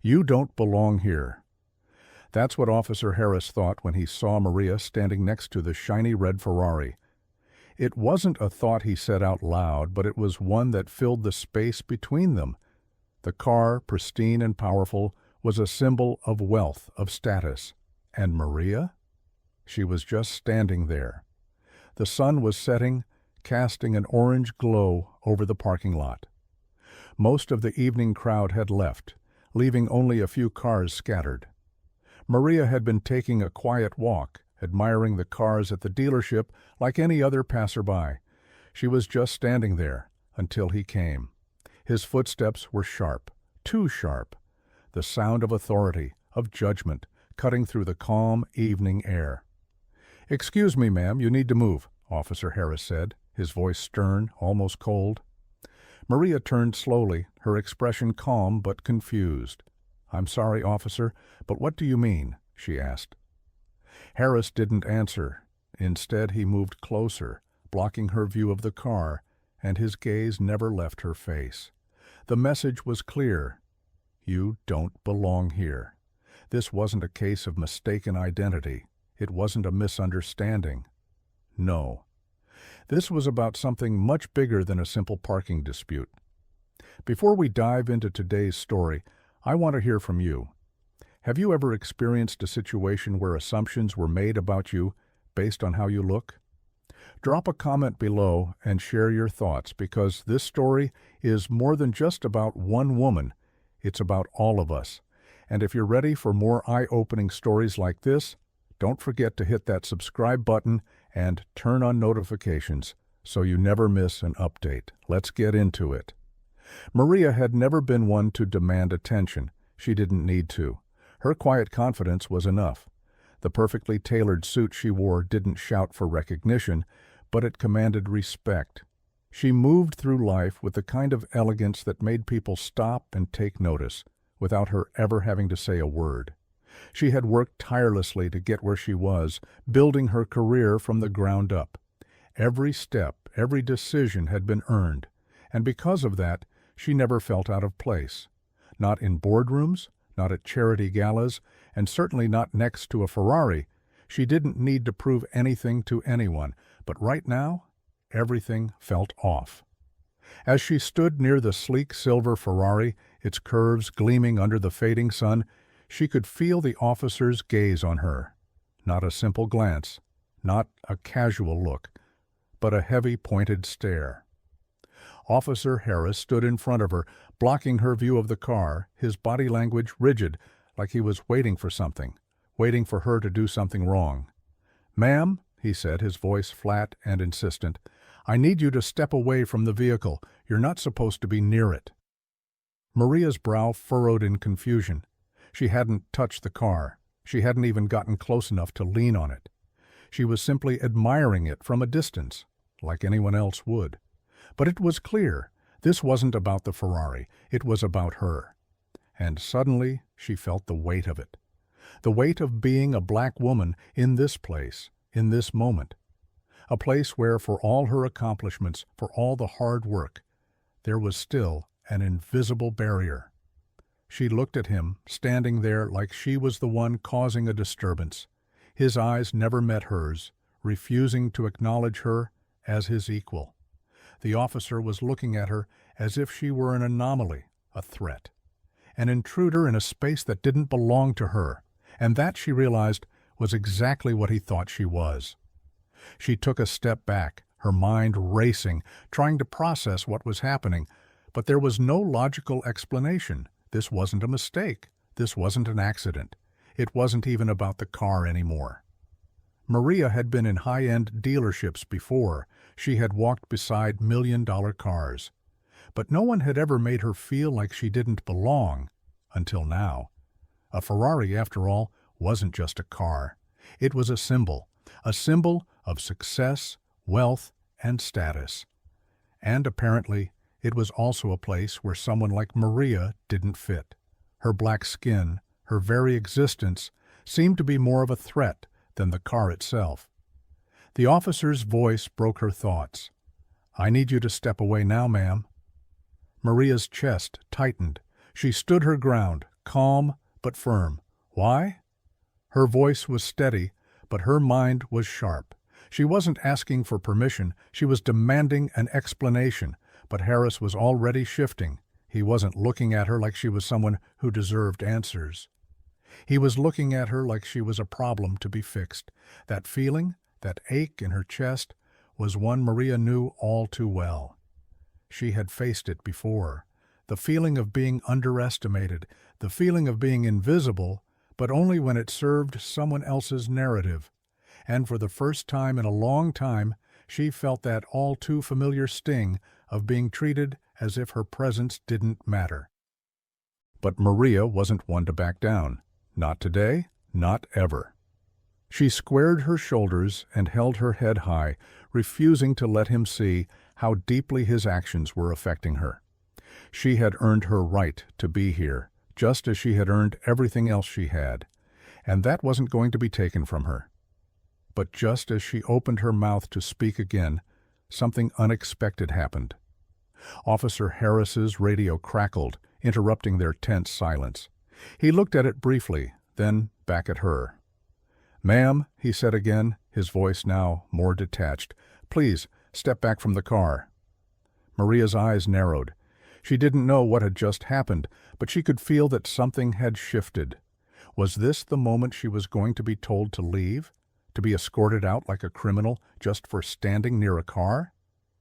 You don't belong here. That's what Officer Harris thought when he saw Maria standing next to the shiny red Ferrari. It wasn't a thought he said out loud, but it was one that filled the space between them. The car, pristine and powerful, was a symbol of wealth, of status. And Maria? She was just standing there. The sun was setting, casting an orange glow over the parking lot. Most of the evening crowd had left, leaving only a few cars scattered. Maria had been taking a quiet walk, admiring the cars at the dealership like any other passerby. She was just standing there until he came. His footsteps were sharp, too sharp. The sound of authority, of judgment, cutting through the calm evening air. "Excuse me, ma'am, you need to move," Officer Harris said, his voice stern, almost cold. Maria turned slowly, her expression calm but confused. "I'm sorry, officer, but what do you mean?" she asked. Harris didn't answer. Instead, he moved closer, blocking her view of the car, and his gaze never left her face. The message was clear. You don't belong here. This wasn't a case of mistaken identity. It wasn't a misunderstanding. No. This was about something much bigger than a simple parking dispute. Before we dive into today's story, I want to hear from you. Have you ever experienced a situation where assumptions were made about you based on how you look? Drop a comment below and share your thoughts, because this story is more than just about one woman. It's about all of us. And if you're ready for more eye-opening stories like this, don't forget to hit that subscribe button and turn on notifications so you never miss an update. Let's get into it. Maria had never been one to demand attention. She didn't need to. Her quiet confidence was enough. The perfectly tailored suit she wore didn't shout for recognition, but it commanded respect. She moved through life with the kind of elegance that made people stop and take notice, without her ever having to say a word. She had worked tirelessly to get where she was, building her career from the ground up. Every step, every decision had been earned, and because of that, she never felt out of place. Not in boardrooms, not at charity galas, and certainly not next to a Ferrari. She didn't need to prove anything to anyone, but right now, everything felt off. As she stood near the sleek silver Ferrari, its curves gleaming under the fading sun, she could feel the officer's gaze on her. Not a simple glance, not a casual look, but a heavy, pointed stare. Officer Harris stood in front of her, blocking her view of the car, his body language rigid, like he was waiting for something, waiting for her to do something wrong. "Ma'am," he said, his voice flat and insistent, "I need you to step away from the vehicle. You're not supposed to be near it." Maria's brow furrowed in confusion. She hadn't touched the car. She hadn't even gotten close enough to lean on it. She was simply admiring it from a distance, like anyone else would. But it was clear, this wasn't about the Ferrari, it was about her. And suddenly she felt the weight of it. The weight of being a black woman in this place, in this moment. A place where, for all her accomplishments, for all the hard work, there was still an invisible barrier. She looked at him, standing there like she was the one causing a disturbance. His eyes never met hers, refusing to acknowledge her as his equal. The officer was looking at her as if she were an anomaly, a threat, an intruder in a space that didn't belong to her, and that, she realized, was exactly what he thought she was. She took a step back, her mind racing, trying to process what was happening, but there was no logical explanation. This wasn't a mistake. This wasn't an accident. It wasn't even about the car anymore. Maria had been in high-end dealerships before. She had walked beside million-dollar cars. But no one had ever made her feel like she didn't belong, until now. A Ferrari, after all, wasn't just a car. It was a symbol of success, wealth, and status. And apparently, it was also a place where someone like Maria didn't fit. Her black skin, her very existence, seemed to be more of a threat than the car itself. The officer's voice broke her thoughts. "I need you to step away now, ma'am." Maria's chest tightened. She stood her ground, calm but firm. "Why?" Her voice was steady, but her mind was sharp. She wasn't asking for permission, she was demanding an explanation, but Harris was already shifting. He wasn't looking at her like she was someone who deserved answers. He was looking at her like she was a problem to be fixed. That feeling, that ache in her chest, was one Maria knew all too well. She had faced it before. The feeling of being underestimated, the feeling of being invisible, but only when it served someone else's narrative. And for the first time in a long time, she felt that all too familiar sting of being treated as if her presence didn't matter. But Maria wasn't one to back down. Not today, not ever. She squared her shoulders and held her head high, refusing to let him see how deeply his actions were affecting her. She had earned her right to be here, just as she had earned everything else she had, and that wasn't going to be taken from her. But just as she opened her mouth to speak again, something unexpected happened. Officer Harris's radio crackled, interrupting their tense silence. He looked at it briefly, then back at her. "Ma'am," he said again, his voice now more detached, "please step back from the car." Maria's eyes narrowed. She didn't know what had just happened, but she could feel that something had shifted. Was this the moment she was going to be told to leave? To be escorted out like a criminal just for standing near a car?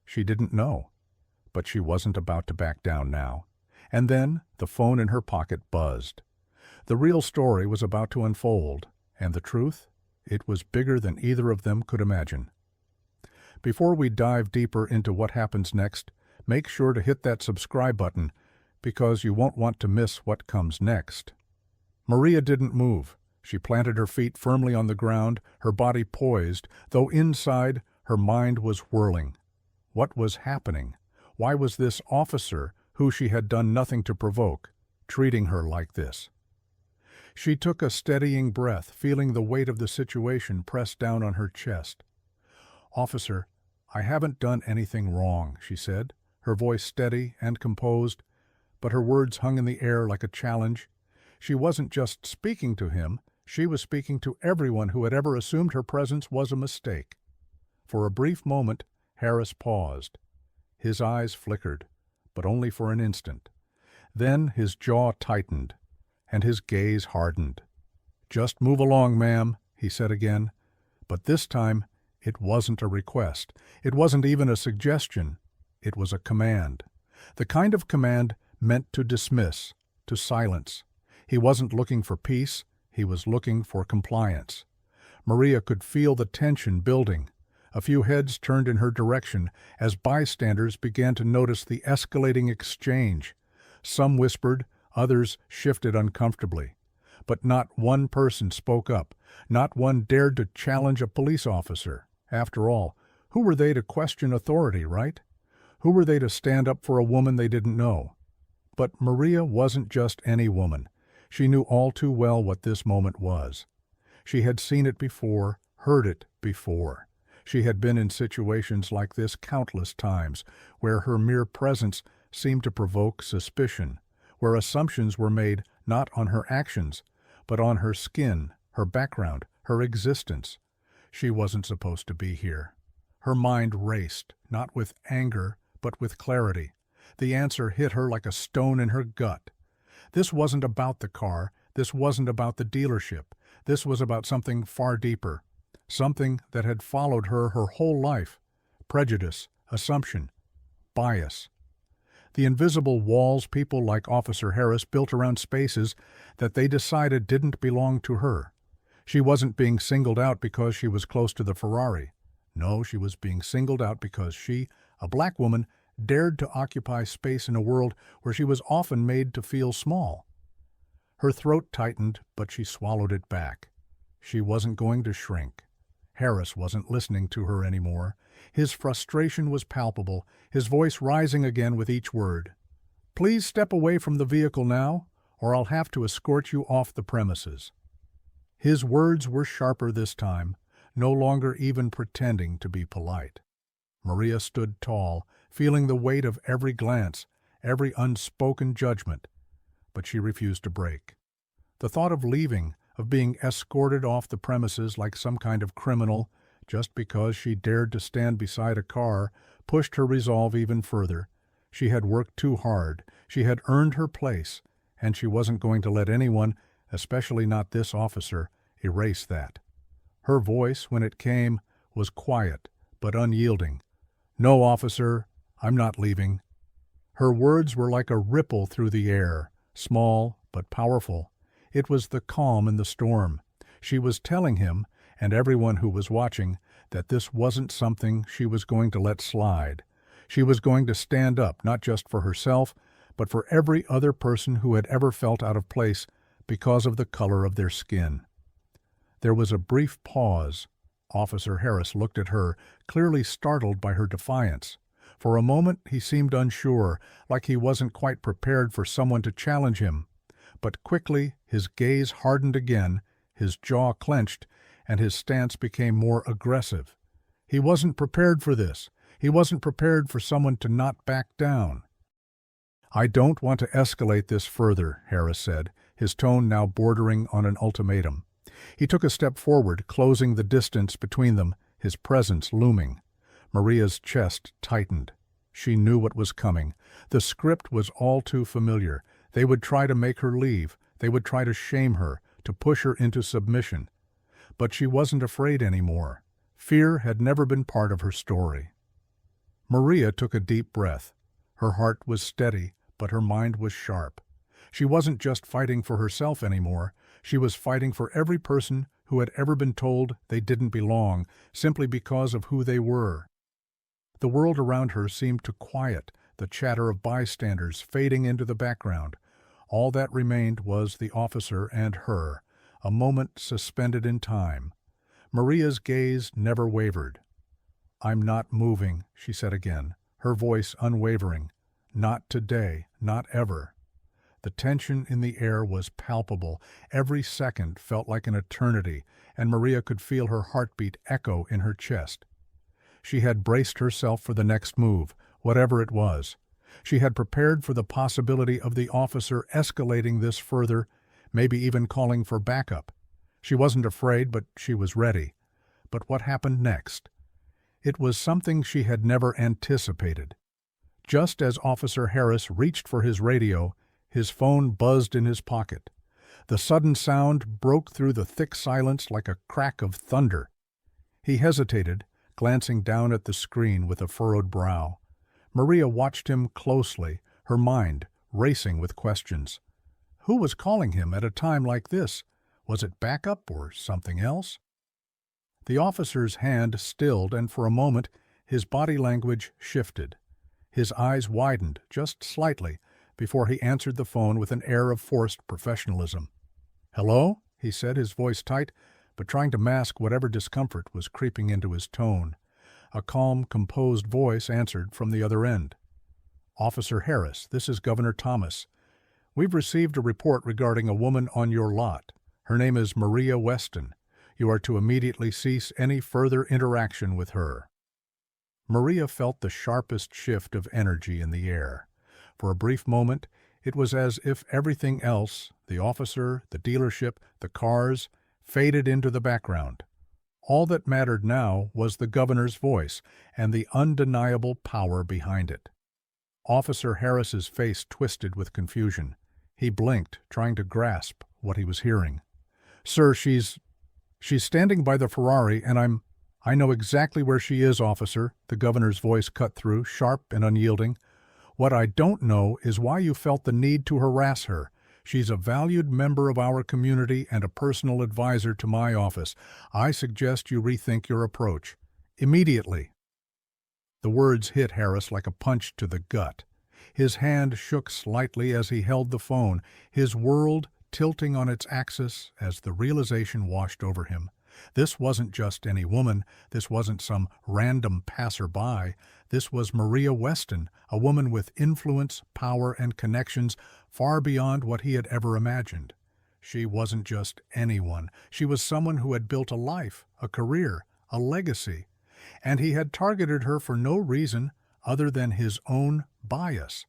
She didn't know. But she wasn't about to back down now. And then the phone in her pocket buzzed. The real story was about to unfold, and the truth? It was bigger than either of them could imagine. Before we dive deeper into what happens next, make sure to hit that subscribe button, because you won't want to miss what comes next. Maria didn't move. She planted her feet firmly on the ground, her body poised, though inside her mind was whirling. What was happening? Why was this officer, who she had done nothing to provoke, treating her like this? She took a steadying breath, feeling the weight of the situation press down on her chest. "Officer, I haven't done anything wrong," she said, her voice steady and composed, but her words hung in the air like a challenge. She wasn't just speaking to him, she was speaking to everyone who had ever assumed her presence was a mistake. For a brief moment, Harris paused. His eyes flickered, but only for an instant. Then his jaw tightened, and his gaze hardened. "Just move along, ma'am," he said again. But this time, it wasn't a request. It wasn't even a suggestion. It was a command. The kind of command meant to dismiss, to silence. He wasn't looking for peace, he was looking for compliance. Maria could feel the tension building. A few heads turned in her direction as bystanders began to notice the escalating exchange. Some whispered, others shifted uncomfortably. But not one person spoke up. Not one dared to challenge a police officer. After all, who were they to question authority, right? Who were they to stand up for a woman they didn't know? But Maria wasn't just any woman. She knew all too well what this moment was. She had seen it before, heard it before. She had been in situations like this countless times, where her mere presence seemed to provoke suspicion, where assumptions were made not on her actions, but on her skin, her background, her existence. She wasn't supposed to be here. Her mind raced, not with anger, but with clarity. The answer hit her like a stone in her gut. This wasn't about the car. This wasn't about the dealership. This was about something far deeper, something that had followed her whole life. Prejudice, assumption, bias. The invisible walls people like Officer Harris built around spaces that they decided didn't belong to her. She wasn't being singled out because she was close to the Ferrari. No, she was being singled out because she, a black woman, dared to occupy space in a world where she was often made to feel small. Her throat tightened, but she swallowed it back. She wasn't going to shrink. Harris wasn't listening to her anymore. His frustration was palpable, his voice rising again with each word. "Please step away from the vehicle now, or I'll have to escort you off the premises." His words were sharper this time, no longer even pretending to be polite. Maria stood tall, feeling the weight of every glance, every unspoken judgment. but she refused to break. The thought of leaving, of being escorted off the premises like some kind of criminal, just because she dared to stand beside a car, pushed her resolve even further. She had worked too hard, she had earned her place, and she wasn't going to let anyone, especially not this officer, erase that. Her voice, when it came, was quiet but unyielding. "No, officer, I'm not leaving." Her words were like a ripple through the air, small but powerful. It was the calm in the storm. She was telling him, and everyone who was watching, that this wasn't something she was going to let slide. She was going to stand up, not just for herself, but for every other person who had ever felt out of place because of the color of their skin. There was a brief pause. Officer Harris looked at her, clearly startled by her defiance. For a moment he seemed unsure, like he wasn't quite prepared for someone to challenge him. But quickly his gaze hardened again, his jaw clenched, and his stance became more aggressive. He wasn't prepared for this. He wasn't prepared for someone to not back down. "I don't want to escalate this further," Harris said, his tone now bordering on an ultimatum. He took a step forward, closing the distance between them, his presence looming. Maria's chest tightened. She knew what was coming. The script was all too familiar. They would try to make her leave. They would try to shame her, to push her into submission. But she wasn't afraid anymore. Fear had never been part of her story. Maria took a deep breath. Her heart was steady, but her mind was sharp. She wasn't just fighting for herself anymore. She was fighting for every person who had ever been told they didn't belong, simply because of who they were. The world around her seemed to quiet, the chatter of bystanders fading into the background. All that remained was the officer and her, a moment suspended in time. Maria's gaze never wavered. "I'm not moving," she said again, her voice unwavering. "Not today, not ever." The tension in the air was palpable. Every second felt like an eternity, and Maria could feel her heartbeat echo in her chest. She had braced herself for the next move, whatever it was. She had prepared for the possibility of the officer escalating this further, maybe even calling for backup. She wasn't afraid, but she was ready. But what happened next? It was something she had never anticipated. Just as Officer Harris reached for his radio, his phone buzzed in his pocket. The sudden sound broke through the thick silence like a crack of thunder. He hesitated, glancing down at the screen with a furrowed brow. Maria watched him closely, her mind racing with questions. Who was calling him at a time like this? Was it backup or something else? The officer's hand stilled, and for a moment his body language shifted. His eyes widened just slightly before he answered the phone with an air of forced professionalism. "Hello?" he said, his voice tight, but trying to mask whatever discomfort was creeping into his tone. A calm, composed voice answered from the other end. "Officer Harris, this is Governor Thomas. We've received a report regarding a woman on your lot. Her name is Maria Weston. You are to immediately cease any further interaction with her." Maria felt the sharpest shift of energy in the air. For a brief moment, it was as if everything else, the officer, the dealership, the cars, faded into the background. All that mattered now was the governor's voice and the undeniable power behind it. Officer Harris's face twisted with confusion. He blinked, trying to grasp what he was hearing. "Sir, she's standing by the Ferrari, and I know exactly where she is, officer," the governor's voice cut through, sharp and unyielding. "What I don't know is why you felt the need to harass her. She's a valued member of our community and a personal advisor to my office. I suggest you rethink your approach. Immediately." The words hit Harris like a punch to the gut. His hand shook slightly as he held the phone, his world tilting on its axis as the realization washed over him. This wasn't just any woman. This wasn't some random passerby. This was Maria Weston, a woman with influence, power, and connections far beyond what he had ever imagined. She wasn't just anyone. She was someone who had built a life, a career, a legacy. And he had targeted her for no reason other than his own bias.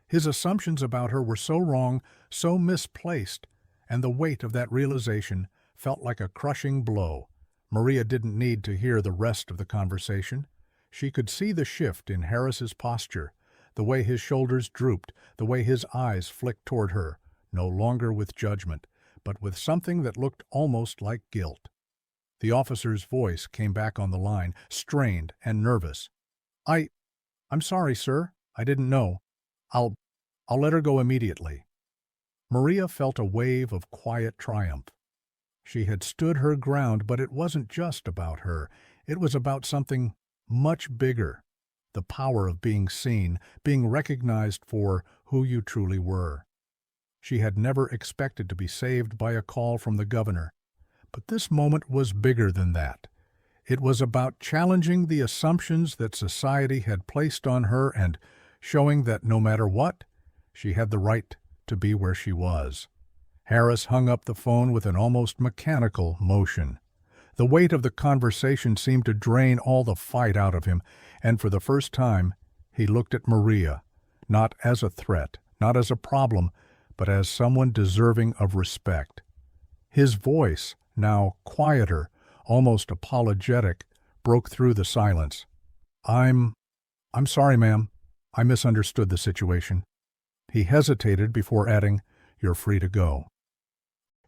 His assumptions about her were so wrong, so misplaced, and the weight of that realization felt like a crushing blow. Maria didn't need to hear the rest of the conversation. She could see the shift in Harris's posture, the way his shoulders drooped, the way his eyes flicked toward her, no longer with judgment, but with something that looked almost like guilt. The officer's voice came back on the line, strained and nervous. I'm sorry, sir. I didn't know. I'll let her go immediately." Maria felt a wave of quiet triumph. She had stood her ground, but it wasn't just about her. It was about something much bigger. The power of being seen, being recognized for who you truly were. She had never expected to be saved by a call from the governor. But this moment was bigger than that. It was about challenging the assumptions that society had placed on her and showing that no matter what, she had the right to be where she was. Harris hung up the phone with an almost mechanical motion. The weight of the conversation seemed to drain all the fight out of him, and for the first time, he looked at Maria, not as a threat, not as a problem, but as someone deserving of respect. His voice, now quieter, almost apologetic, broke through the silence. I'm sorry, ma'am. I misunderstood the situation." He hesitated before adding, "You're free to go."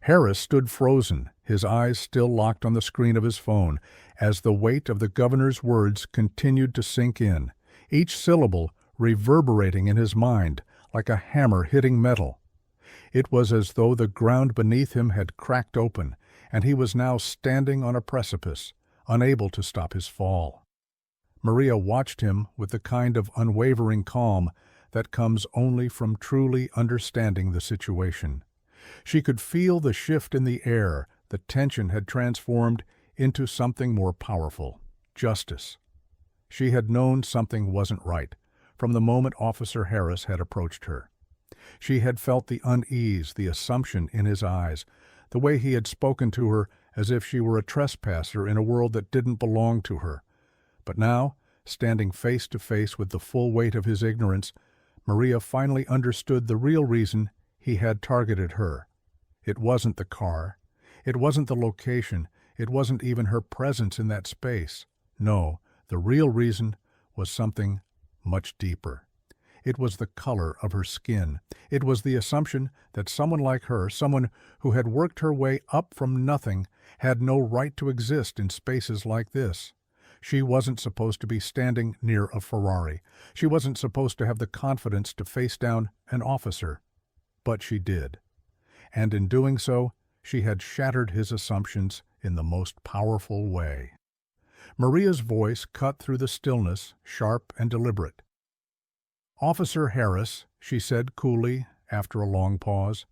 Harris stood frozen, his eyes still locked on the screen of his phone, as the weight of the governor's words continued to sink in, each syllable reverberating in his mind like a hammer hitting metal. It was as though the ground beneath him had cracked open, and he was now standing on a precipice, unable to stop his fall. Maria watched him with the kind of unwavering calm that comes only from truly understanding the situation. She could feel the shift in the air. The tension had transformed into something more powerful, justice. She had known something wasn't right from the moment Officer Harris had approached her. She had felt the unease, the assumption in his eyes, the way he had spoken to her as if she were a trespasser in a world that didn't belong to her. But now, standing face to face with the full weight of his ignorance, Maria finally understood the real reason he had targeted her. It wasn't the car. It wasn't the location. It wasn't even her presence in that space. No, the real reason was something much deeper. It was the color of her skin. It was the assumption that someone like her, someone who had worked her way up from nothing, had no right to exist in spaces like this. She wasn't supposed to be standing near a Ferrari. She wasn't supposed to have the confidence to face down an officer. But she did. And in doing so, she had shattered his assumptions in the most powerful way. Maria's voice cut through the stillness, sharp and deliberate. "Officer Harris," she said coolly after a long pause,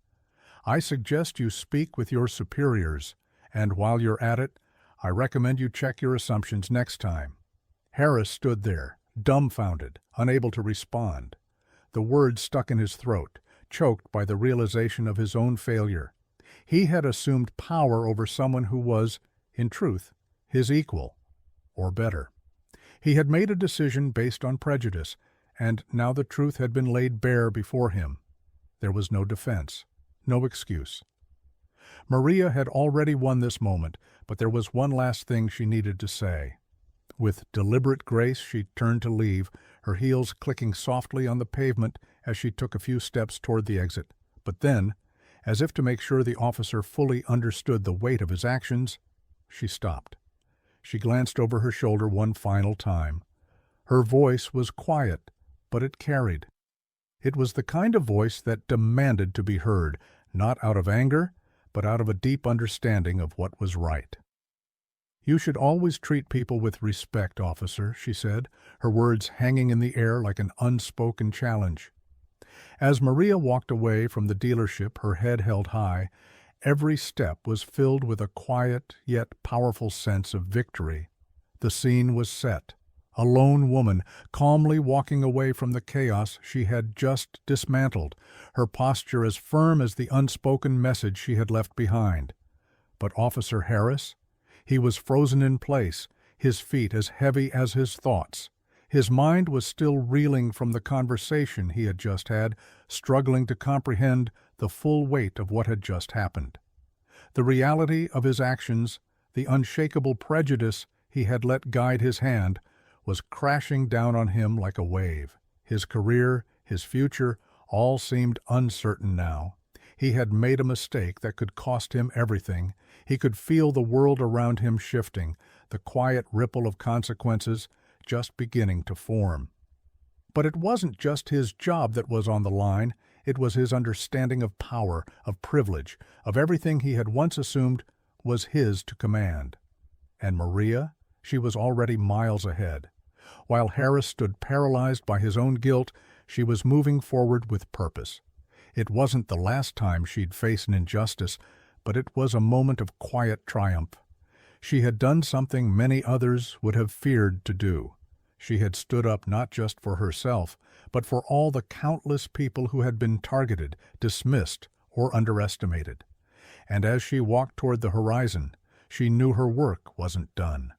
"I suggest you speak with your superiors, and while you're at it, I recommend you check your assumptions next time." Harris stood there, dumbfounded, unable to respond. The words stuck in his throat, choked by the realization of his own failure. He had assumed power over someone who was, in truth, his equal, or better. He had made a decision based on prejudice, and now the truth had been laid bare before him. There was no defense, no excuse. Maria had already won this moment, but there was one last thing she needed to say. With deliberate grace, she turned to leave, her heels clicking softly on the pavement as she took a few steps toward the exit. But then, as if to make sure the officer fully understood the weight of his actions, she stopped. She glanced over her shoulder one final time. Her voice was quiet, but it carried. It was the kind of voice that demanded to be heard, not out of anger, but out of a deep understanding of what was right. "You should always treat people with respect, officer," she said, her words hanging in the air like an unspoken challenge. As Maria walked away from the dealership, her head held high, every step was filled with a quiet yet powerful sense of victory. The scene was set. A lone woman, calmly walking away from the chaos she had just dismantled, her posture as firm as the unspoken message she had left behind. But Officer Harris? He was frozen in place, his feet as heavy as his thoughts. His mind was still reeling from the conversation he had just had, struggling to comprehend the full weight of what had just happened. The reality of his actions, the unshakable prejudice he had let guide his hand, was crashing down on him like a wave. His career, his future, all seemed uncertain now. He had made a mistake that could cost him everything. He could feel the world around him shifting, the quiet ripple of consequences just beginning to form. But it wasn't just his job that was on the line. It was his understanding of power, of privilege, of everything he had once assumed was his to command. And Maria? She was already miles ahead. While Harris stood paralyzed by his own guilt, she was moving forward with purpose. It wasn't the last time she'd face an injustice, but it was a moment of quiet triumph. She had done something many others would have feared to do. She had stood up not just for herself, but for all the countless people who had been targeted, dismissed, or underestimated. And as she walked toward the horizon, she knew her work wasn't done.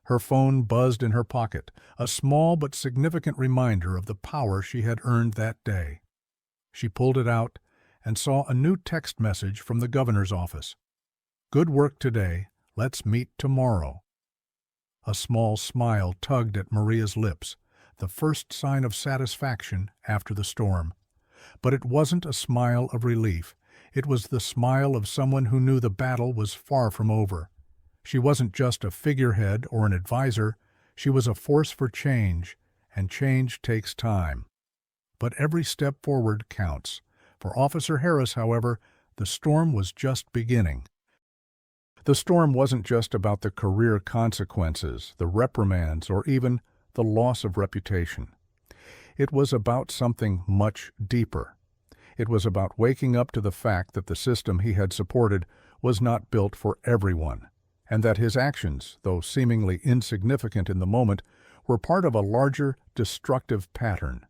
Her phone buzzed in her pocket, a small but significant reminder of the power she had earned that day. She pulled it out and saw a new text message from the governor's office. "Good work today. Let's meet tomorrow." A small smile tugged at Maria's lips, the first sign of satisfaction after the storm. But it wasn't a smile of relief. It was the smile of someone who knew the battle was far from over. She wasn't just a figurehead or an advisor. She was a force for change, and change takes time. But every step forward counts. For Officer Harris, however, the storm was just beginning. The storm wasn't just about the career consequences, the reprimands, or even the loss of reputation. It was about something much deeper. It was about waking up to the fact that the system he had supported was not built for everyone, and that his actions, though seemingly insignificant in the moment, were part of a larger, destructive pattern.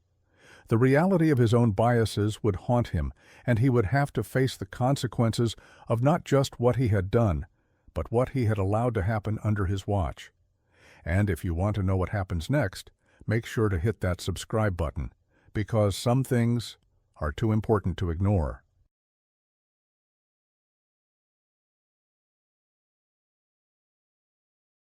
The reality of his own biases would haunt him, and he would have to face the consequences of not just what he had done, but what he had allowed to happen under his watch. And if you want to know what happens next, make sure to hit that subscribe button, because some things are too important to ignore.